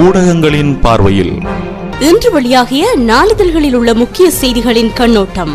ஊடகங்களின் பார்வையில் இன்று வெளியாகிய நாளிதழ்களில் உள்ள முக்கிய செய்திகளின் கண்ணோட்டம்.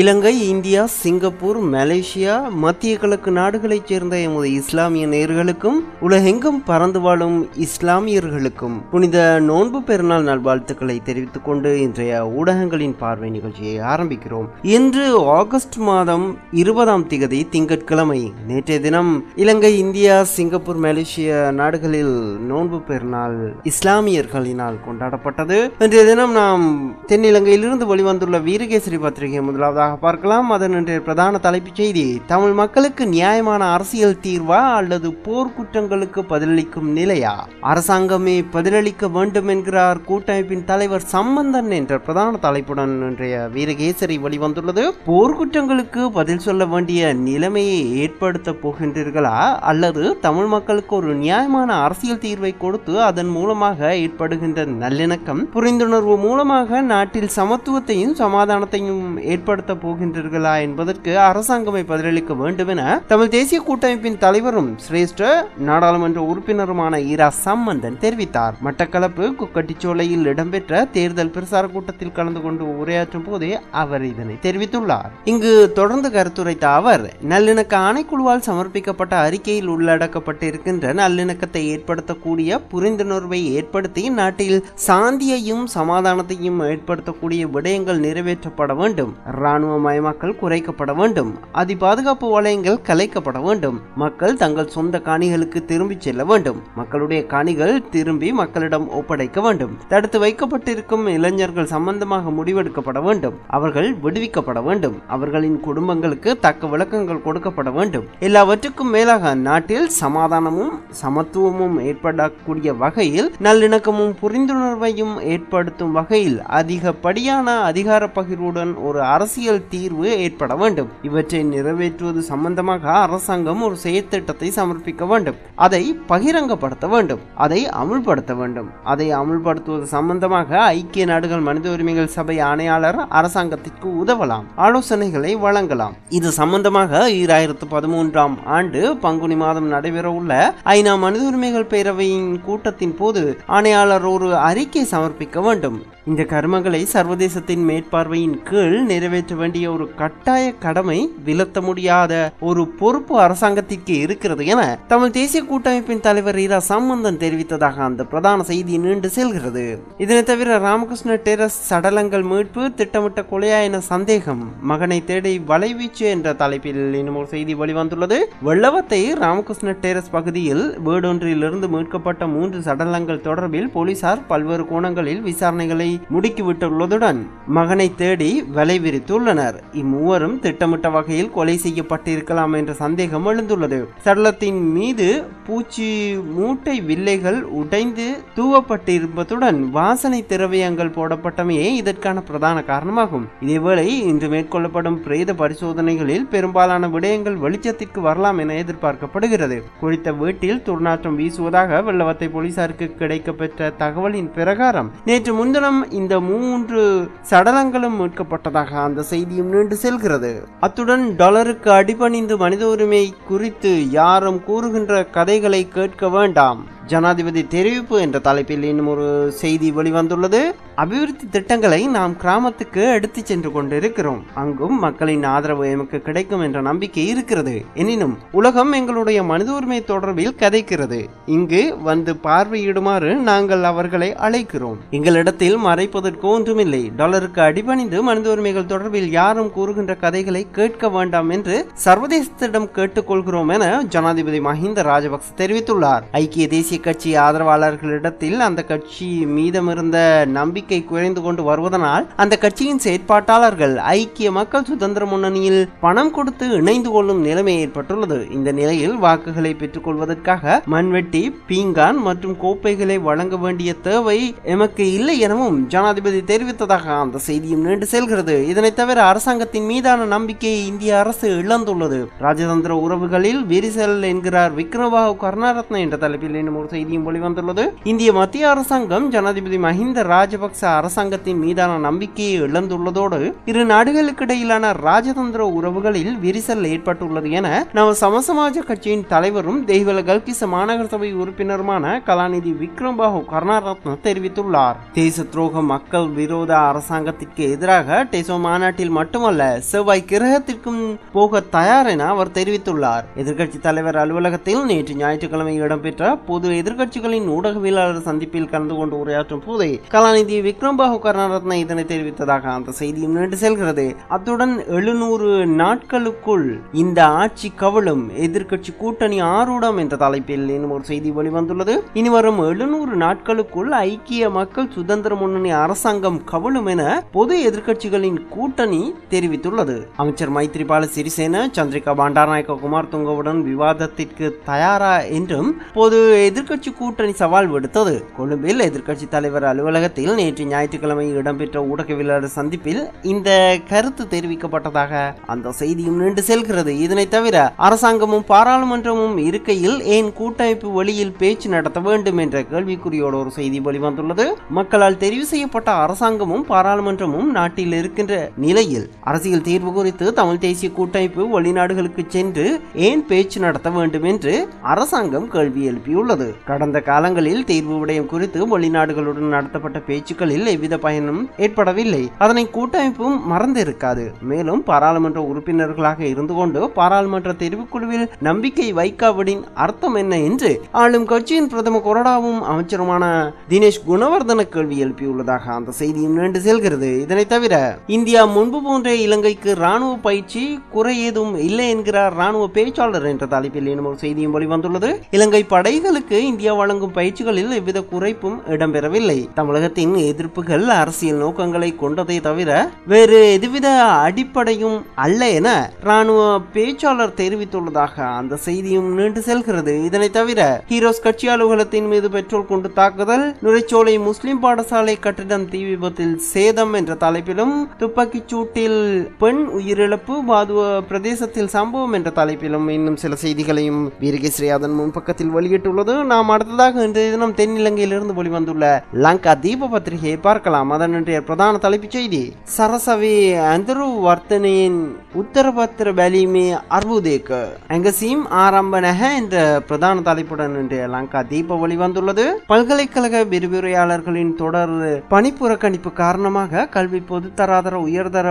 இலங்கை, இந்தியா, சிங்கப்பூர், மலேசியா, மத்திய கிழக்கு நாடுகளைச் சேர்ந்த எமது இஸ்லாமிய நேயர்களுக்கும் உலகெங்கும் பறந்து வாழும் இஸ்லாமியர்களுக்கும் புனித நோன்பு பெருநாள் நல்வாழ்த்துக்களை தெரிவித்துக் கொண்டு இன்றைய ஊடகங்களின் பார்வை நிகழ்ச்சியை ஆரம்பிக்கிறோம். இன்று ஆகஸ்ட் மாதம் 20 திங்கட்கிழமை. நேற்றைய தினம் இலங்கை, இந்தியா, சிங்கப்பூர், மலேசியா நாடுகளில் நோன்பு பெருநாள் இஸ்லாமியர்களினால் கொண்டாடப்பட்டது. இன்றைய தினம் நாம் தென்னிலங்கையிலிருந்து வெளிவந்துள்ள வீரகேசரி பத்திரிகை முதலாவது பார்க்கலாம். அதன் இன்றைய பிரதான தலைப்புச் செய்தி: தமிழ் மக்களுக்கு நியாயமான அரசியல் தீர்வா அல்லது போர்க்குற்றங்களுக்கு பதிலளிக்கும் நிலையா? அரசாங்கமே பதிலளிக்க வேண்டும் என்கிறார் கூட்டமைப்பின் தலைவர் சம்பந்தன் என்ற பிரதான தலைப்புடன் இன்றைய வீரகேசரி வெளிவந்துள்ளது. போர்க்குற்றங்களுக்கு பதில் சொல்ல வேண்டிய நிலைமையை ஏற்படுத்த போகின்றீர்களா அல்லது தமிழ் மக்களுக்கு ஒரு நியாயமான அரசியல் தீர்வை கொடுத்து அதன் மூலமாக ஏற்படுகின்ற நல்லிணக்கம், புரிந்துணர்வு மூலமாக நாட்டில் சமத்துவத்தையும் சமாதானத்தையும் ஏற்படுத்த போகின்றீர்களா என்பதற்கு அரசாங்கமே பதிலளிக்க வேண்டும் என தமிழ் தேசிய கூட்டமைப்பின் தலைவரும் சிரேஷ்ட நாடாளுமன்ற உறுப்பினருமான ஈரா சம்பந்தன் தெரிவித்தார். மட்டக்களப்பு குக்கட்டிச்சோலையில் இடம்பெற்ற தேர்தல் பிரசார கூட்டத்தில் கலந்து கொண்டு உரையாற்றும் போதே அவர் இதனை தெரிவித்துள்ளார். இங்கு தொடர்ந்து கருத்துரைத்த அவர், நல்லிணக்க ஆணைக்குழுவால் சமர்ப்பிக்கப்பட்ட அறிக்கையில் உள்ளடக்கப்பட்டிருக்கின்ற நல்லிணக்கத்தை ஏற்படுத்தக்கூடிய புரிந்துணர்வை ஏற்படுத்தி நாட்டில் சாந்தியையும் சமாதானத்தையும் ஏற்படுத்தக்கூடிய விடயங்கள் நிறைவேற்றப்பட வேண்டும். இராணுவமயமாக்கல் குறைக்கப்பட வேண்டும். அதிபாதுகாப்பு வலயங்கள் கலைக்கப்பட வேண்டும். மக்கள் தங்கள் சொந்த காணிகளுக்கு திரும்பி செல்ல வேண்டும். மக்களுடைய காணிகள் திரும்பி மக்களிடம் ஒப்படைக்க வேண்டும். தடுத்து வைக்கப்பட்டிருக்கும் இளைஞர்கள் சம்பந்தமாக முடிவெடுக்கப்பட வேண்டும். அவர்கள் விடுவிக்கப்பட வேண்டும். அவர்களின் குடும்பங்களுக்கு தக்க விளக்கங்கள் கொடுக்கப்பட வேண்டும். எல்லாவற்றுக்கும் மேலாக நாட்டில் சமாதானமும் சமத்துவமும் ஏற்படக்கூடிய வகையில் நல்லிணக்கமும் புரிந்துணர்வையும் ஏற்படுத்தும் வகையில் அதிகப்படியான அதிகார பகிர்வுடன் ஒரு அரசியல் தீர்வு ஏற்பட வேண்டும். இவற்றை நிறைவேற்றுவது சம்பந்தமாக அரசாங்கம் ஒரு செயற்திட்டத்தை சமர்ப்பிக்க வேண்டும். அதை பகிரங்கப்படுத்த வேண்டும். அதை அமுல்படுத்த வேண்டும். அதை அமுல்படுத்துவது சம்பந்தமாக ஐக்கிய நாடுகள் மனித உரிமைகள் சபை ஆணையாளர் அரசாங்கத்திற்கு உதவலாம், ஆலோசனைகளை வழங்கலாம். இது சம்பந்தமாக 2013 ஆண்டு பங்குனி மாதம் நடைபெற உள்ள ஐநா மனித உரிமைகள் பேரவையின் கூட்டத்தின் போது ஆணையாளர் ஒரு அறிக்கை சமர்ப்பிக்க வேண்டும். இந்த கர்மங்களை சர்வதேசத்தின் மேற்பார்வையின் கீழ் நிறைவேற்ற வேண்டிய ஒரு கட்டாய கடமை, விலத்த முடியாத ஒரு பொறுப்பு அரசாங்கத்திற்கு இருக்கிறது என தமிழ் தேசிய கூட்டமைப்பின் தலைவர் ஈரா சம்பந்தன் தெரிவித்ததாக அந்த பிரதான செய்தி நீண்டு செல்கிறது. இதனை தவிர ராமகிருஷ்ண டெரஸ் சடலங்கள் மீட்பு திட்டமிட்ட கொலையா என சந்தேகம், மகனை தேடி வலைவீச்சு என்ற தலைப்பில் இன்னும் ஒரு செய்தி வெளிவந்துள்ளது. வெள்ளவத்தை ராமகிருஷ்ண டெரஸ் பகுதியில் வீடொன்றிலிருந்து மீட்கப்பட்ட 3 சடலங்கள் தொடர்பில் போலீசார் பல்வேறு கோணங்களில் விசாரணைகளை முடுக்கிவிட்டுள்ளதுடன் மகனை தேடி வலை விரித்துள்ளனர். இம்மூவரும் திட்டமிட்ட வகையில் கொலை செய்யப்பட்டிருக்கலாம் என்ற சந்தேகம் எழுந்துள்ளது. சடலத்தின் மீது பூச்சி மூட்டை வில்லைகள் உடைந்து தூவப்பட்டிருப்பதுடன் வாசனை திரவியங்கள் போடப்பட்டமையே இதற்கான பிரதான காரணமாகும். இதேவேளை இன்று மேற்கொள்ளப்படும் பிரேத பரிசோதனைகளில் பெரும்பாலான விடயங்கள் வெளிச்சத்திற்கு வரலாம் என எதிர்பார்க்கப்படுகிறது. குறித்த வீட்டில் துர்நாற்றம் வீசுவதாக வெள்ளவத்தை போலீசாருக்கு கிடைக்கப்பெற்ற தகவலின் பிரகாரம் நேற்று முன்தினம் இந்த 3 சடலங்களும் மீட்கப்பட்டதாக அந்த செய்தியும் நீண்டு செல்கிறது. அத்துடன் டாலருக்கு அடிபணிந்து மனித உரிமை குறித்து யாரும் கூறுகின்ற கதைகளை கேட்க வேண்டாம், ஜனாதிபதி தெரிவிப்பு என்ற தலைப்பில் இன்னும் ஒரு செய்தி வெளிவந்துள்ளது. அபிவிருத்தி திட்டங்களை நாம் கிராமத்துக்கு எடுத்து சென்று கொண்டிருக்கிறோம். அங்கும் மக்களின் ஆதரவு எமக்கு கிடைக்கும் என்ற நம்பிக்கை இருக்கிறது. எனினும் உலகம் எங்களுடைய மனித உரிமை தொடர்பில் கதைக்கிறது. இங்கு வந்து பார்வையிடுமாறு நாங்கள் அவர்களை அழைக்கிறோம். எங்களிடத்தில் மறைப்பதற்கு ஒன்றுமில்லை. டாலருக்கு அடிபணிந்து மனித உரிமைகள் தொடர்பில் யாரும் கூறுகின்ற கதைகளை கேட்க வேண்டாம் என்று சர்வதேசத்திடம் கேட்டுக்கொள்கிறோம் என ஜனாதிபதி மஹிந்த ராஜபக்ச தெரிவித்துள்ளார். ஐக்கிய தேசிய கட்சி ஆதரவாளர்களிடத்தில் அந்த கட்சி மீதமிருந்த நம்பிக்கை குறைந்து கொண்டு வருவதனால் அந்த கட்சியின் செயற்பாட்டாளர்கள் ஐக்கிய மக்கள் சுதந்திர முன்னணியில் பணம் கொடுத்து இணைந்து கொள்ளும் நிலைமை ஏற்பட்டுள்ளது. இந்த நிலையில் வாக்குகளை பெற்றுக் கொள்வதற்காக மண்வெட்டி, பீங்கான் மற்றும் கோப்பைகளை வழங்க வேண்டிய தேவை எமக்கு இல்லை எனவும் ஜனாதிபதி தெரிவித்ததாக அந்த செய்தியும் நீண்டு செல்கிறது. இதனை தவிர அரசாங்கத்தின் மீதான நம்பிக்கையை இந்திய அரசு இழந்துள்ளது. ராஜதந்திர உறவுகளில் விரிசல் என்கிறார் விக்ரமபாகு கருணாரத்ன என்ற தலைப்பில் இன்னும் ஒரு செய்தியும் வெளிவந்துள்ளது. இந்திய மத்திய அரசாங்கம் ஜனாதிபதி மஹிந்த ராஜபக்ச அரசாங்கத்தின் மீதான நம்பிக்கையை இழந்துள்ளதோடு இரு நாடுகளுக்கு இடையிலான ராஜதந்திர உறவுகளில் விரிசல் ஏற்பட்டுள்ளது என நவ சமசமாஜ கட்சியின் தலைவரும் தெய்வல கல்கிச மாநகர சபை உறுப்பினருமான கலாநிதி விக்ரம்பாஹு கருணாரத்ன தெரிவித்துள்ளார். தேச துரோக மக்கள் விரோத அரசாங்கத்திற்கு எதிராக டெசோ மாநாட்டில் மட்டுமல்ல செவ்வாய் கிரகத்திற்கும் போக தயார் என அவர் தெரிவித்துள்ளார். எதிர்க்கட்சி தலைவர் அலுவலகத்தில் நேற்று ஞாயிற்றுக்கிழமை இடம்பெற்ற பொது எதிர்க்கட்சிகளின் ஊடகவியலாளர் சந்திப்பில் கலந்து கொண்டு உரையாற்றும் போதே கலாநிதி விக்ரம்பாஹு கருணாரத்ன இதனை தெரிவித்ததாக அந்த செய்தியும் நீண்டு செல்கிறது. அத்துடன் 700 நாட்களுக்குள் இந்த ஆட்சி கவிழும், எதிர்க்கட்சி கூட்டணி ஆரூடம் என்ற தலைப்பில் இன்னும் ஒரு செய்தி வெளிவந்துள்ளது. இனிவரும் 700 நாட்களுக்குள் ஐக்கிய மக்கள் சுதந்திர முன்னணி அரசாங்கம் கவிழும் என பொது எதிர்க்கட்சிகளின் கூட்டணி தெரிவித்துள்ளது. அமைச்சர் மைத்ரிபால சிறிசேன சந்திரிகா பண்டாரநாயக்க குமாரதுங்கவுடன் விவாதத்திற்கு தயாரா என்றும் பொது எதிர்க்கட்சி கூட்டணி சவால் விடுத்தது. கொழும்பில் எதிர்க்கட்சி தலைவர் அலுவலகத்தில் நேற்று ஞாயிற்றுக்கிழமை இடம்பெற்ற ஊடகவியலாளர் சந்திப்பில் இந்த கருத்து தெரிவிக்கப்பட்டதாக அந்த செய்தியும் நீண்டு செல்கிறது. இதனை தவிர அரசாங்கமும் பாராளுமன்றமும் இருக்கையில் ஏன் கூட்டமைப்பு வழியில் பேச்சு நடத்த வேண்டும் என்ற கேள்விக்குறியோடு ஒரு செய்தி வெளிவந்துள்ளது. மக்களால் தெரிவு செய்யப்பட்ட அரசாங்கமும் பாராளுமன்றமும் நாட்டில் இருக்கின்ற நிலையில் அரசியல் தீர்வு குறித்து தமிழ் தேசிய கூட்டமைப்பு வெளிநாடுகளுக்கு சென்று ஏன் பேச்சு நடத்த வேண்டும் என்று அரசாங்கம் கேள்வி எழுப்பியுள்ளது. கடந்த காலங்களில் தீர்வு விடயம் குறித்து வெளிநாடுகளுடன் நடத்தப்பட்ட பேச்சுக்களில் எவ்வித பயனும் ஏற்படவில்லை. அதனை கூட்டமைப்பும் மறந்திருக்காது. மேலும் பாராளுமன்ற உறுப்பினர்களாக இருந்து கொண்டு பாராளுமன்ற தெரிவுக்குழுவில் நம்பிக்கை வைக்காவிடின் அர்த்தம் என்ன என்று ஆளும் கட்சியின் பிரதம கொறடாவும் அமைச்சருமான தினேஷ் குணவர்தன கேள்வி எழுப்பியுள்ளதாக அந்த செய்தியும் நீண்டு செல்கிறது. இதனை தவிர இந்தியா முன்பு போன்ற இலங்கைக்கு ராணுவ பயிற்சி குறை ஏதும் இல்லை என்கிறார் ராணுவ பேச்சாளர் என்ற தலைப்பில் இன்னும் ஒரு செய்தியும் வெளிவந்துள்ளது. இலங்கை படைகளுக்கு இந்தியா வழங்கும் பயிற்சிகளில் எவ்வித குறைப்பும் இடம்பெறவில்லை. தமிழகத்தின் எதிர்ப்புகள் அரசியல் நோக்கங்களை கொண்டதை தவிர வேறு எதுவித அடிப்படையும் அல்ல என ராணுவ பேச்சாளர் தெரிவித்துள்ளதாக அந்த செய்தியும் நீண்டு செல்கிறது. இதனை தவிர ஹீரோஸ் கட்சி அலுவலகத்தின் மீது பெட்ரோல் கொண்டு தாக்குதல், நுரைச்சோலை முஸ்லிம் பாடசாலை கட்டிடம் தீ விபத்தில் சேதம் என்ற தலைப்பிலும், துப்பாக்கிச் சூட்டில் பெண் உயிரிழப்பு பாதுவ பிரதேசத்தில் சம்பவம் என்ற தலைப்பிலும் இன்னும் சில செய்திகளையும் வீரகேசரி அதன் முன்பக்கத்தில் வெளியிட்டுள்ளது. நாம் அடுத்ததாக இன்றைய தினம் தென்னிலங்கையிலிருந்து வெளிவந்துள்ள லங்கா தீப பத்திரிகையை பார்க்கலாம். அதன் இன்றைய பிரதான தலைப்புச் செய்தி சரசவி அந்தரு வர்த்தனையின் உத்தரபத்திர பலிமே அர்புதேக்க அங்கசீம் ஆரம்ப நக என்ற பிரதான தலைப்புடன் இன்றைய லங்கா தீப வெளிவந்துள்ளது. பல்கலைக்கழக விரிவுரையாளர்களின் தொடர் பணிப்புறக்கணிப்பு காரணமாக கல்வி பொதுத்தராதர உயர்தர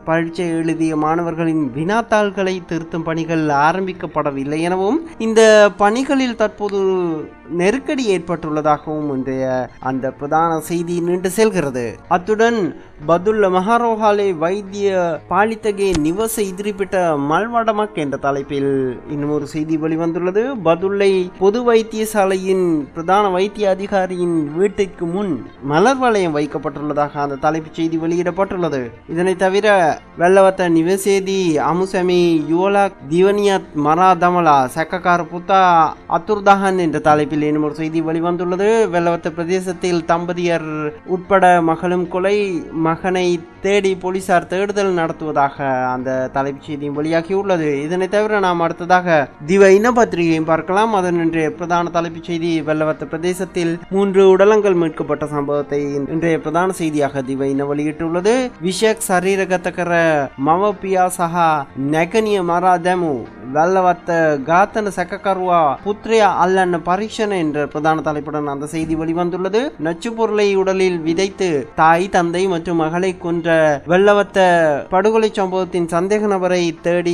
பரீட்சை எழுதிய மாணவர்களின் வினாத்தாள்களை திருத்தும் பணிகள் ஆரம்பிக்கப்படவில்லை எனவும் இந்த பணிகளில் தற்போது நெருக்கடி ஏற்பட்டுள்ளதாகவும் இன்றைய அந்த பிரதான செய்தி நீண்டு செல்கிறது. அத்துடன் பதுல்ல மகாரோஹாலே வைத்திய பாலித்தகே நிவச இதிரிப்பிட்ட மல்வடமக் என்ற தலைப்பில் இன்னும் ஒரு செய்தி வெளிவந்துள்ளது. பதுல்லை பொது வைத்தியசாலையின் பிரதான வைத்திய அதிகாரியின் வீட்டிற்கு முன் மலர் வளையம் வைக்கப்பட்டுள்ளதாக அந்த தலைப்புச் செய்தி வெளியிடப்பட்டுள்ளது. இதனை தவிர வெள்ளவத்த நிவசேதி அமுசமி யுவலா திவனியத் மராதமலா சக்கக்கார புத்தா அத்துர்தஹன் என்ற தலைப்பில் இன்னும் ஒரு செய்தி வெளிவந்துள்ளது. வெள்ளவத்த பிரதேசத்தில் தம்பதியர் உட்பட மகளும் கொலை, மகனை தேடி போலீசார் தேடுதல் நடத்துவதாக அந்த தலைப்புச் செய்தியும் வெளியாகியுள்ளது. இதனை தவிர நாம் அடுத்ததாக திவ இன பத்திரிகையும் பார்க்கலாம். அதன் இன்றைய பிரதான தலைப்புச் செய்தி வெள்ளவத்த பிரதேசத்தில் 3 உடலங்கள் மீட்கப்பட்ட சம்பவத்தை இன்றைய பிரதான செய்தியாக திவ இன வெளியிட்டுள்ளது. விஷக் சரீரகத்தகர மவபியா சஹா நெகனிய மராதமு வெள்ளவத்த காத்தன சக்கக்கருவா புத்ரியா அல்லன பரீட்சண என்ற பிரதான தலைப்புடன் அந்த செய்தி வெளிவந்துள்ளது. நச்சு பொருளை உடலில் விதைத்து தாய், தந்தை மற்றும் மகளை கொன்ற வெள்ளவத்த படுகொலை சம்பவத்தின் சந்தேக நபரை தேடி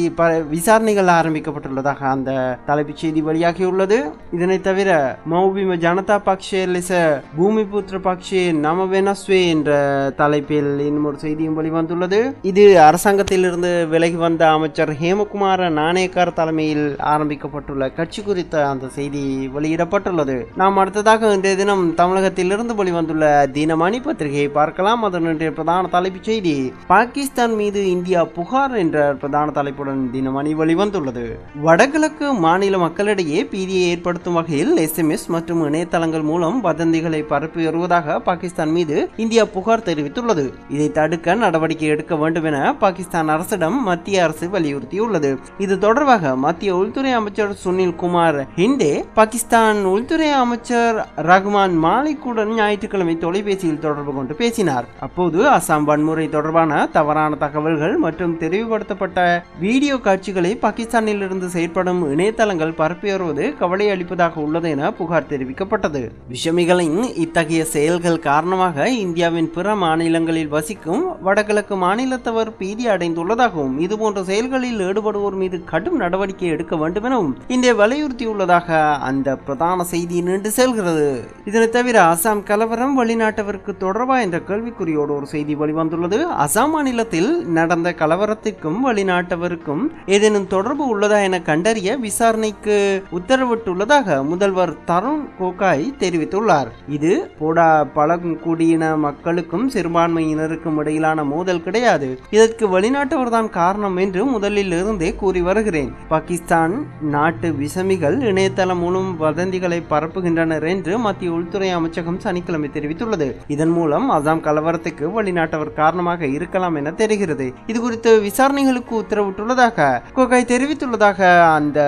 விசாரணைகள் ஆரம்பிக்கப்பட்டுள்ளதாக அந்த தலைப்புச் செய்தி வெளியாகியுள்ளது. இதனை தவிர மௌபிம ஜனதா பக்ஷே லிச பூமிபுத்திர பக்ஷே நம வெனஸ்வே என்ற தலைப்பில் இன்னும் ஒரு செய்தியும் வெளிவந்துள்ளது. இது அரசாங்கத்திலிருந்து விலகி வந்த அமைச்சர் ஹேமகுமார நாணயக்கார் தலைமையில் ஆரம்பிக்கப்பட்டுள்ள கட்சி குறித்த அந்த செய்தி வெளியிடப்பட்டுள்ளது. நாம் அடுத்ததாக இன்றைய தினம் தமிழகத்திலிருந்து வெளிவந்துள்ள தினமணி பத்திரிகையை பார்க்கலாம். அதனுடைய பிரதான தலைப்புச் செய்தி பாகிஸ்தான் மீது இந்தியா புகார் என்ற பிரதான தலைப்புடன் தினமணி வெளிவந்துள்ளது. வடகிழக்கு மாநில மக்களிடையே பீதியை ஏற்படுத்தும் வகையில் SMS மற்றும் இணையதளங்கள் மூலம் வதந்திகளை பரப்பி வருவதாக பாகிஸ்தான் மீது இந்தியா புகார் தெரிவித்துள்ளது. இதை தடுக்க நடவடிக்கை எடுக்க வேண்டும் என பாகிஸ்தான் அரசிடம் மத்திய அரசு வலியுறுத்தியுள்ளது. இது தொடர்பாக தொடர்பாக மத்திய உள்துறை அமைச்சர் சுனில் குமார் ஹிண்டே பாகிஸ்தான் உள்துறை அமைச்சர் ரஹ்மான் மாலிக்குடன் ஞாயிற்றுக்கிழமை தொலைபேசியில் தொடர்பு கொண்டு பேசினார். அப்போது அசாம் வன்முறை தொடர்பான தவறான தகவல்கள் மற்றும் தெரிவுபடுத்தப்பட்ட வீடியோ காட்சிகளை பாகிஸ்தானில் இருந்து செயற்படும் இணையதளங்கள் பரப்பி வருவது கவலை அளிப்பதாக உள்ளது என புகார் தெரிவிக்கப்பட்டது. விஷமிகளின் இத்தகைய செயல்கள் காரணமாக இந்தியாவின் பிற மாநிலங்களில் வசிக்கும் வடகிழக்கு மாநிலத்தவர் பீதி அடைந்துள்ளதாகவும் இதுபோன்ற செயல்களில் ஈடுபடுவோர் மீது கடும் நடவடிக்கை எடுக்க வேண்டும் எனவும் இந்தியா வலியுறுத்தியுள்ளதாக அந்த பிரதான செய்தி நீண்டு செல்கிறது. இதனை தவிர அசாம் கலவரம் வெளிநாட்டவருக்கு தொடர்பா என்ற கேள்விக்குறியோடு ஒரு செய்தி வெளிவந்துள்ளது. அசாம் மாநிலத்தில் நடந்த கலவரத்திற்கும் வெளிநாட்டவருக்கும் ஏதேனும் தொடர்பு உள்ளதா என கண்டறிய விசாரணைக்கு உத்தரவிட்டுள்ளதாக முதல்வர் தருண் கோகாய் தெரிவித்துள்ளார். இது போடா பழங்குடியின மக்களுக்கும் சிறுபான்மையினருக்கும் இடையிலான மோதல் கிடையாது, இதற்கு வெளிநாட்டவர் தான் காரணம் என்று முதலில் இருந்தே கூறி வருகிறேன். பாகிஸ்தான் நாட்டு விசமிகள் இணையதளம் மூலம் வதந்திகளை பரப்புகின்றனர் என்று மத்திய உள்துறை அமைச்சகம் சனிக்கிழமை தெரிவித்துள்ளது. இதன் மூலம் அசாம் கலவரத்துக்கு வெளிநாட்டவர் காரணமாக இருக்கலாம் என தெரிகிறது. இது குறித்து விசாரணைகளுக்கு உத்தரவிட்டுள்ளதாக கோகாய் தெரிவித்துள்ளதாக அந்த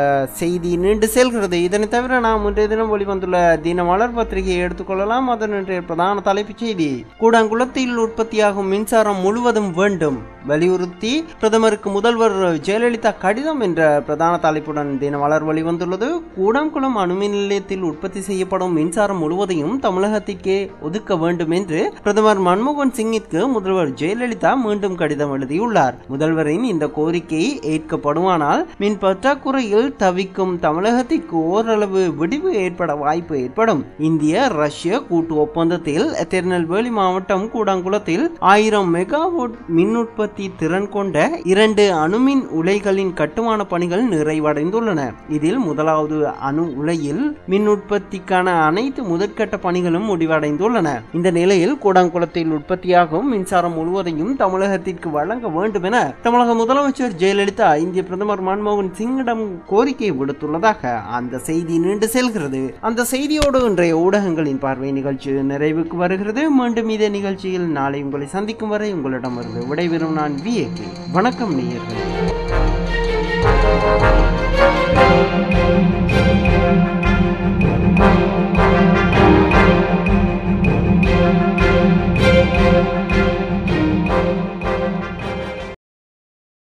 செய்தி நீண்டு செல்கிறது. இதனை தவிர நாம் இன்றைய தினம் வெளிவந்துள்ள தினமலர் பத்திரிகையை எடுத்துக்கொள்ளலாம். அதனுடைய பிரதான தலைப்புச் செய்தி: கூடாங்குளத்தில் உற்பத்தியாகும் மின்சாரம் முழுவதும் வேண்டும் வலியுறுத்தி பிரதமருக்கு முதல்வர் ஜெயலலிதா கடிதம் என்ற பிரதான தலைப்புடன் தினமலர் வெளிவந்துள்ளது. கூடாங்குளம் அணுமின் நிலையத்தில் உற்பத்தி செய்யப்படும் மின்சாரம் முழுவதையும் தமிழகத்திற்கே ஒதுக்க வேண்டும் என்று பிரதமர் மன்மோகன் சிங்கிற்கு முதல்வர் ஜெயலலிதா மீண்டும் கடிதம் எழுதியுள்ளார். முதல்வரின் இந்த கோரிக்கை ஏற்கப்படுமானால் மின் பற்றாக்குறையில் தவிக்கும் தமிழகத்திற்கு ஓரளவு விடிவு ஏற்பட வாய்ப்பு ஏற்படும். இந்திய ரஷ்ய கூட்டு ஒப்பந்தத்தில் திருநெல்வேலி மாவட்டம் கூடாங்குளத்தில் 1000 மெகாவாட் மின் உற்பத்தி திறன் கொண்ட 2 அணுமின் உலைகளின் கட்டுமான பணிகள் நிறைவடைந்துள்ளன. இதில் முதலாவது அணு உலையில் மின் உற்பத்திக்கான அனைத்து முதற்கட்ட பணிகளும் முடிவடைந்துள்ளன. இந்த நிலையில் கூடாங்குளத்தில் உற்பத்தியாகும் மின்சாரம் முழுவதையும் தமிழகத்திற்கு வழங்க வேண்டும் என தமிழக முதலமைச்சர் ஜெயலலிதா இந்திய பிரதமர் மன்மோகன் சிங்கிடம் கோரிக்கை விடுத்துள்ளதாக அந்த செய்தி நீண்டு செல்கிறது. அந்த செய்தியோடு இன்றைய ஊடகங்களின் பார்வை நிகழ்ச்சி நிறைவுக்கு வருகிறது. மீண்டும் இதே நிகழ்ச்சியில் நாளை உங்களை சந்திக்கும் வரை உங்களிடமிருந்து விடைபெறும் நான் விஏகே. வணக்கம் நேயர்களே.